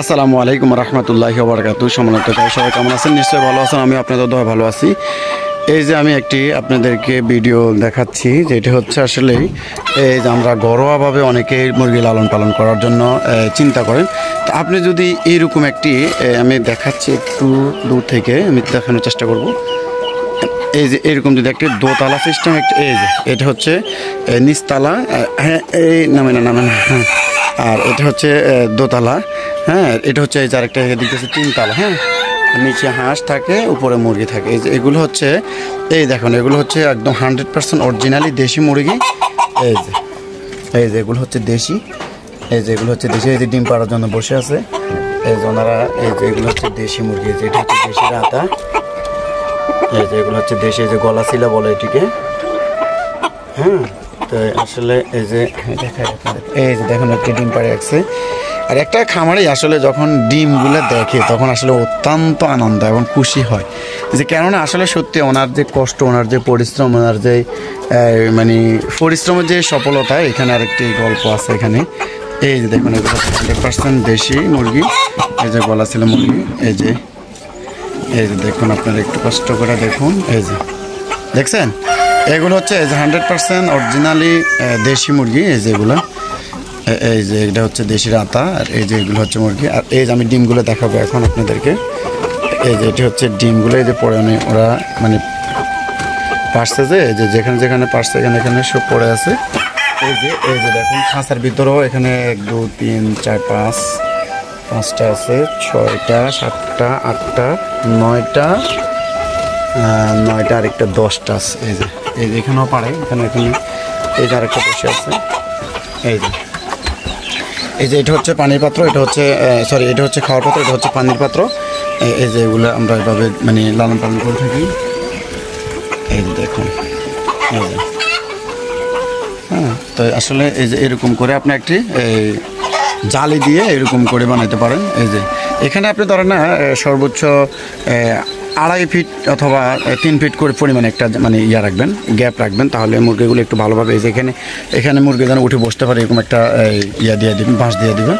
আসসালামু আলাইকুম রহমতুল্লাহি ওয়া বারাকাতুহু। সম্মানিত ভাই সবাই কেমন আছেন? নিশ্চয়ই ভালো আছেন। আমি আপনাদের দোয়া ভালো আছি। এই যে আমি একটি আপনাদেরকে ভিডিও দেখাচ্ছি, যেটি হচ্ছে আসলে এই যে আমরা ঘরোয়াভাবে অনেকেই মুরগি লালন পালন করার জন্য চিন্তা করেন। তো আপনি যদি এইরকম একটি আমি দেখাচ্ছি, একটু দূর থেকে আমি দেখানোর চেষ্টা করব। এই যে এরকম যদি একটি দোতলা সিস্টেম, একটা এই যে এটা হচ্ছে নিচতলা, হ্যাঁ এই নামে না হ্যাঁ, আর এটা হচ্ছে দোতলা, হ্যাঁ এটা হচ্ছে এই যে আরেকটা দেখতেছে তিনতলা, হ্যাঁ নিচে হাঁস থাকে, উপরে মুরগি থাকে। এই যে এগুলো হচ্ছে এই দেখুন, এগুলো হচ্ছে একদম 100% অরিজিনালি দেশি মুরগি। এই যে এগুলো হচ্ছে দেশি, এই যে এগুলো হচ্ছে দেশি। এই যে ডিম পাড়ার জন্য বসে আছে এই যে ওনারা। এই যে এগুলো হচ্ছে দেশি মুরগি, এই যে এটা হচ্ছে দেশি রাতা। এই যে এগুলো হচ্ছে দেশি, এই যে গলা ছিলা বলে এটিকে, হ্যাঁ। তো আসলে এই যে এই যে দেখুন একটি ডিম পাড়ে রাখছে। আর একটা খামারেই আসলে যখন ডিমগুলো দেখে তখন আসলে অত্যন্ত আনন্দ এবং খুশি হয়, যে কেননা আসলে সত্যি ওনার যে কষ্ট, ওনার যে পরিশ্রম, ওনার যে মানে পরিশ্রমের যে সফলতা, এখানে আরেকটি গল্প আছে এখানে। এই যে দেখুন এগুলো 100% দেশি মুরগি, এই যে গলা ছিল মুরগি। এই যে দেখুন, আপনারা একটু কষ্ট করে দেখুন। এই যে দেখছেন, এগুলো হচ্ছে 100% অরিজিনালি দেশি মুরগি। এই যে এগুলো, এই যে এটা হচ্ছে দেশি রাতা, আর এই যে এগুলো হচ্ছে মুরগি। আর এই যে আমি ডিমগুলো দেখাবো এখন আপনাদেরকে। এই যে এটি হচ্ছে ডিমগুলো, এই যে পড়ে ওরা মানে পারছে, যে এই যে যেখানে যেখানে পারছে এখানে সব পড়ে আছে। এই যে দেখুন খাঁচার ভিতরেও এখানে 1 2 3 4 5 5টা আছে, 6টা 7টা 8টা 9টা আরেকটা 10টা আছে। এই যে এখানেও পারে, এখানে এই যে আরেকটা বসে আছে। এই যে এটা হচ্ছে পানির পাত্র, এটা হচ্ছে সরি এটা হচ্ছে খাওয়ার পাত্র, এটা হচ্ছে পানির পাত্র। এই যে এগুলো আমরা এভাবে মানে লালন পালন করে থাকি। এই যে দেখুন, এই যে হ্যাঁ। তো আসলে এই যে এরকম করে আপনি একটি জালি দিয়ে এরকম করে বানাইতে পারেন। এই যে এখানে আপনি ধরেন না সর্বোচ্চ 2.5 ফিট অথবা 3 ফিট করে পরিমাণে একটা মানে রাখবেন, গ্যাপ রাখবেন, তাহলে মুরগিগুলো একটু ভালোভাবে এই যে এখানে মুরগি যেন উঠে বসতে পারে, এরকম একটা দিয়ে দিবেন, বাঁশ দিয়ে দিবেন।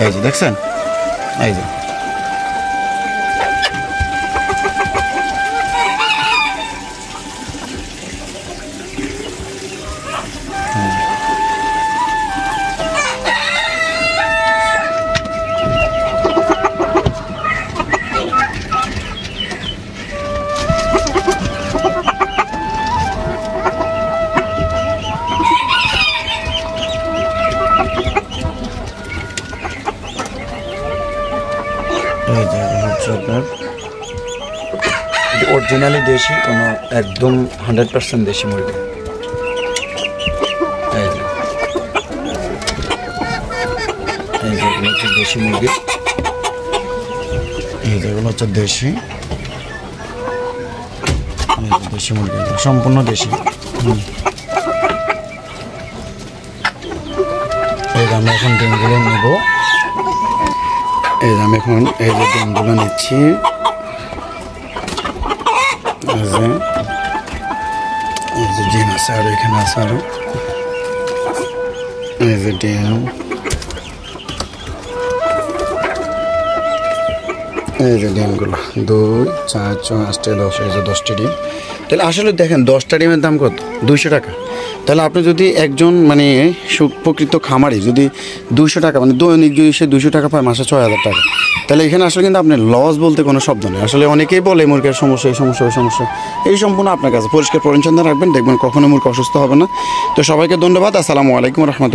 এই যে দেখছেন, এই যে আপনার অরিজিনালি দেশি, কোনো একদম 100% দেশি মুরগি। এই যেগুলো হচ্ছে দেশি মুরগি, এই যেগুলো হচ্ছে দেশি মুরগি, সম্পূর্ণ দেশি। এই যে আমরা এখন ডিমগুলো নেব। এই যে আমি এখন এই যে ডিমগুলো নিচ্ছি। এই যে ডিম আছে, আর এখানে আছে আরো। এই যে ডিম, এই যে ডিমগুলো 2 4 6 8 10, এই যে 10টি ডিম। তাহলে আসলে দেখেন 10টা ডিমের দাম কত? 200 টাকা। তাহলে আপনি যদি একজন মানে সুপ্রকৃত খামারি যদি 200 টাকা মানে দৈনিক যদি সে 200 টাকা পায়, মাসে 6000 টাকা, তাহলে এখানে আসলে কিন্তু আপনার লস বলতে কোনো শব্দ নেই। আসলে অনেকেই বলে মুরগির সমস্যা, এই সমস্যা, এই সম্পূর্ণ আপনার কাছে পরিষ্কার পরিচ্ছন্ন রাখবেন, দেখবেন কখনো মুরগি অসুস্থ হবে না। তো সবাইকে ধন্যবাদ। আসসালামু আলাইকুম রহমতুল্লাহ।